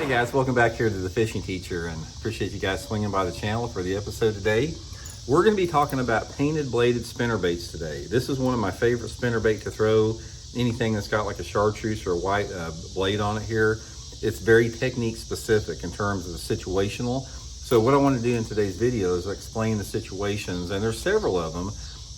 Hey guys, welcome back here to the Fishing Teacher, and appreciate you guys swinging by the channel for the episode today. We're going to be talking about painted bladed spinnerbaits today. This is one of my favorite spinnerbait to throw. Anything that's got like a chartreuse or a white blade on it here. It's very technique specific in terms of the situational. So what I want to do in today's video is explain the situations, and there's several of them,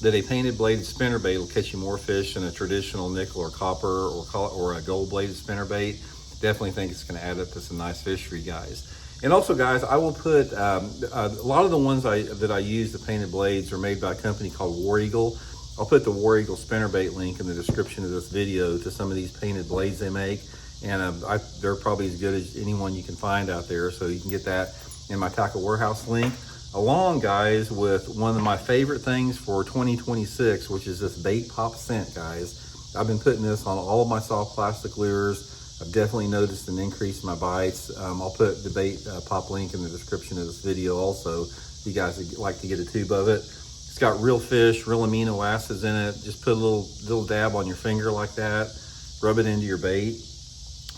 that a painted bladed spinnerbait will catch you more fish than a traditional nickel or copper or a gold bladed spinnerbait. Definitely think it's going to add up to some nice fish for you guys. And also guys, I will put a lot of the ones that I use, the painted blades, are made by a company called War Eagle. I'll put the War Eagle spinnerbait link in the description of this video to some of these painted blades they make. And they're probably as good as anyone you can find out there. So you can get that in my Tackle Warehouse link. Along guys with one of my favorite things for 2026, which is this Baitpop scent, guys. I've been putting this on all of my soft plastic lures. I've definitely noticed an increase in my bites. I'll put the Baitpop link in the description of this video also, if you guys would like to get a tube of it. It's got real fish, real amino acids in it. Just put a little dab on your finger like that. Rub it into your bait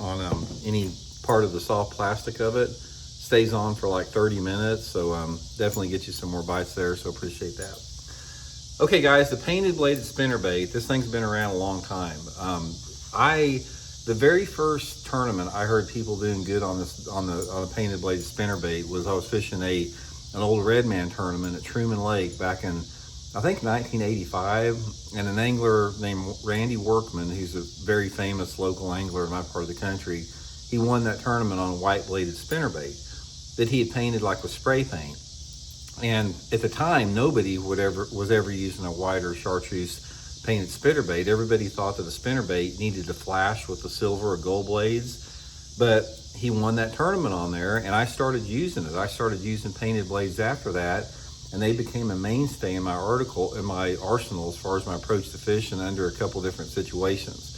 on any part of the soft plastic of it. Stays on for like 30 minutes, so definitely get you some more bites there, so appreciate that. Okay guys, the painted bladed spinnerbait, this thing's been around a long time. The very first tournament I heard people doing good on a painted bladed spinnerbait was I was fishing an old Redman tournament at Truman Lake back in, I think, 1985, and an angler named Randy Workman, who's a very famous local angler in my part of the country, he won that tournament on a white bladed spinnerbait that he had painted like with spray paint. And at the time, nobody was ever using a white or chartreuse painted spinnerbait. Everybody thought that the spinnerbait needed to flash with the silver or gold blades, but he won that tournament on there, and I started using it. I started using painted blades after that, and they became a mainstay in my arsenal as far as my approach to fishing under a couple different situations.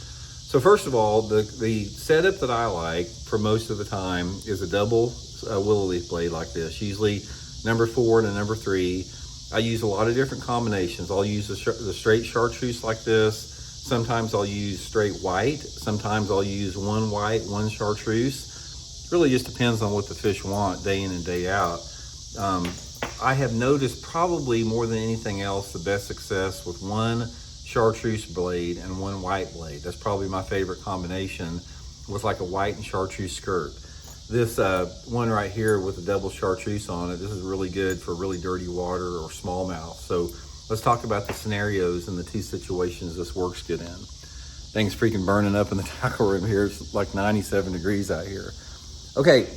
So first of all, the setup that I like for most of the time is a double willow leaf blade like this, usually number 4 and a number 3. I use a lot of different combinations. I'll use the straight chartreuse like this. Sometimes I'll use straight white. Sometimes I'll use one white, one chartreuse. It really just depends on what the fish want day in and day out. I have noticed probably more than anything else the best success with one chartreuse blade and one white blade. That's probably my favorite combination, with like a white and chartreuse skirt. This one right here with the double chartreuse on it, this is really good for really dirty water or smallmouth. So let's talk about the scenarios and the two situations this works good in. Things freaking burning up in the tackle room here. It's like 97 degrees out here. Okay,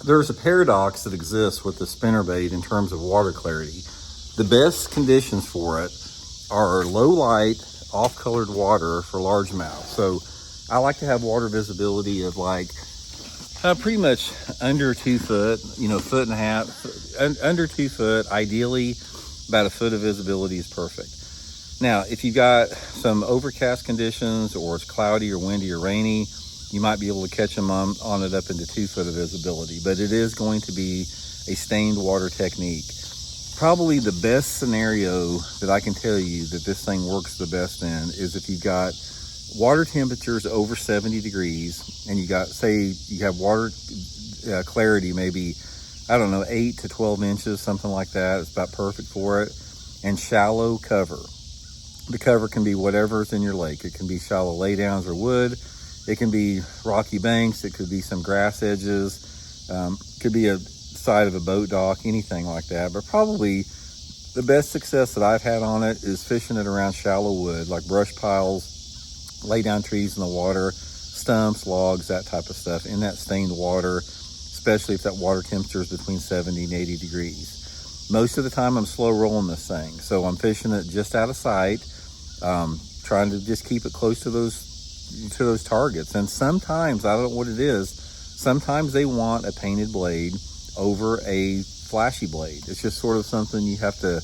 there's a paradox that exists with the spinnerbait in terms of water clarity. The best conditions for it are low light, off-colored water for largemouth. So I like to have water visibility of like pretty much under 2 foot, foot and a half, under 2 foot. Ideally, about a foot of visibility is perfect. Now, if you got some overcast conditions or it's cloudy or windy or rainy, you might be able to catch them on it up into 2 foot of visibility, but it is going to be a stained water technique. Probably the best scenario that I can tell you that this thing works the best in is if you've got water temperatures over 70 degrees and you got, say you have water clarity, maybe, I don't know, 8 to 12 inches, something like that. It's about perfect for it. And shallow cover. The cover can be whatever's in your lake. It can be shallow laydowns or wood. It can be rocky banks. It could be some grass edges. Could be a side of a boat dock, anything like that. But probably the best success that I've had on it is fishing it around shallow wood, like brush piles, lay down trees in the water, stumps, logs, that type of stuff in that stained water, especially if that water temperature is between 70 and 80 degrees. Most of the time I'm slow rolling this thing, so I'm fishing it just out of sight, trying to just keep it close to those targets. And sometimes, I don't know what it is, sometimes they want a painted blade over a flashy blade. It's just sort of something you have to,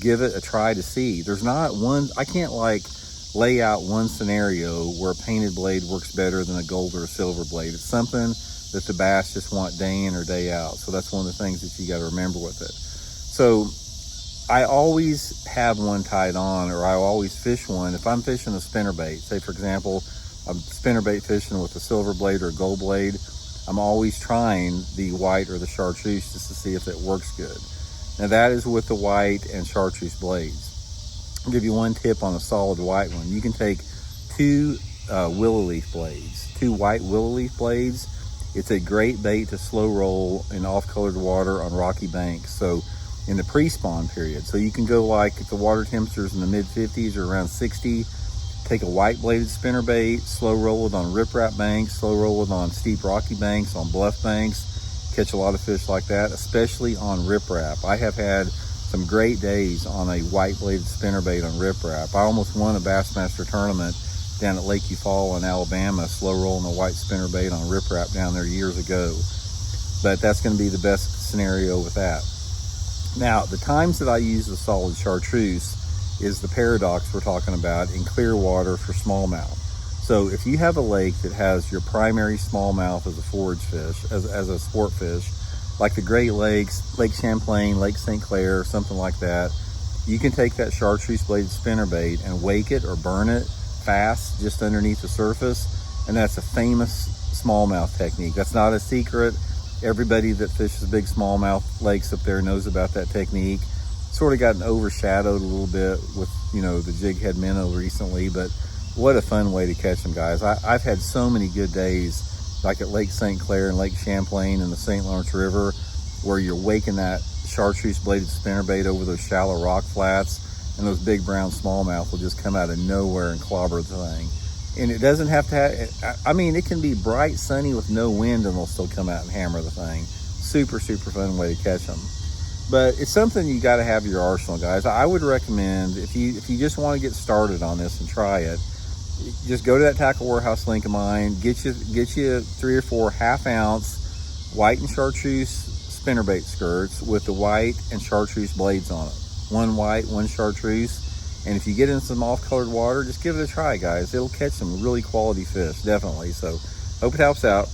give it a try to see. There's not one, I can't like lay out one scenario where a painted blade works better than a gold or a silver blade. It's something that the bass just want day in or day out. So that's one of the things that you got to remember with it. So I always have one tied on, or I always fish one. If I'm fishing a spinnerbait, say for example, I'm spinnerbait fishing with a silver blade or a gold blade, I'm always trying the white or the chartreuse just to see if it works good. Now that is with the white and chartreuse blades. I'll give you one tip on a solid white one. You can take two willow leaf blades, two white willow leaf blades. It's a great bait to slow roll in off-colored water on rocky banks. So in the pre-spawn period. So you can go, like, if the water temperature is in the mid-50s or around 60, take a white bladed spinnerbait, slow roll it on riprap banks, slow roll it on steep rocky banks, on bluff banks, catch a lot of fish like that, especially on riprap. I have had some great days on a white bladed spinnerbait on riprap. I almost won a Bassmaster tournament down at Lake Eufaula in Alabama, slow rolling a white spinnerbait on riprap down there years ago. But that's going to be the best scenario with that. Now, the times that I use the solid chartreuse is the paradox we're talking about in clear water for smallmouth. So if you have a lake that has your primary smallmouth as a forage fish, as a sport fish, like the Great Lakes, Lake Champlain, Lake St. Clair, something like that, you can take that chartreuse bladed spinnerbait and wake it or burn it fast just underneath the surface, and that's a famous smallmouth technique. That's not a secret. Everybody that fishes big smallmouth lakes up there knows about that technique. Sort of gotten overshadowed a little bit with, you know, the jig head minnow recently, but what a fun way to catch them, guys. I've had so many good days, like at Lake St. Clair and Lake Champlain and the St. Lawrence River, where you're waking that chartreuse bladed spinnerbait over those shallow rock flats, and those big brown smallmouth will just come out of nowhere and clobber the thing. And it doesn't have to have, I mean, it can be bright, sunny with no wind and they'll still come out and hammer the thing. Super, super fun way to catch them. But it's something you got to have your arsenal, guys. I would recommend, if you just want to get started on this and try it, just go to that Tackle Warehouse link of mine, get you 3 or 4 half-ounce white and chartreuse spinnerbait skirts with the white and chartreuse blades on it. One white, one chartreuse. And if you get in some off-colored water, just give it a try, guys. It'll catch some really quality fish, definitely. So hope it helps out.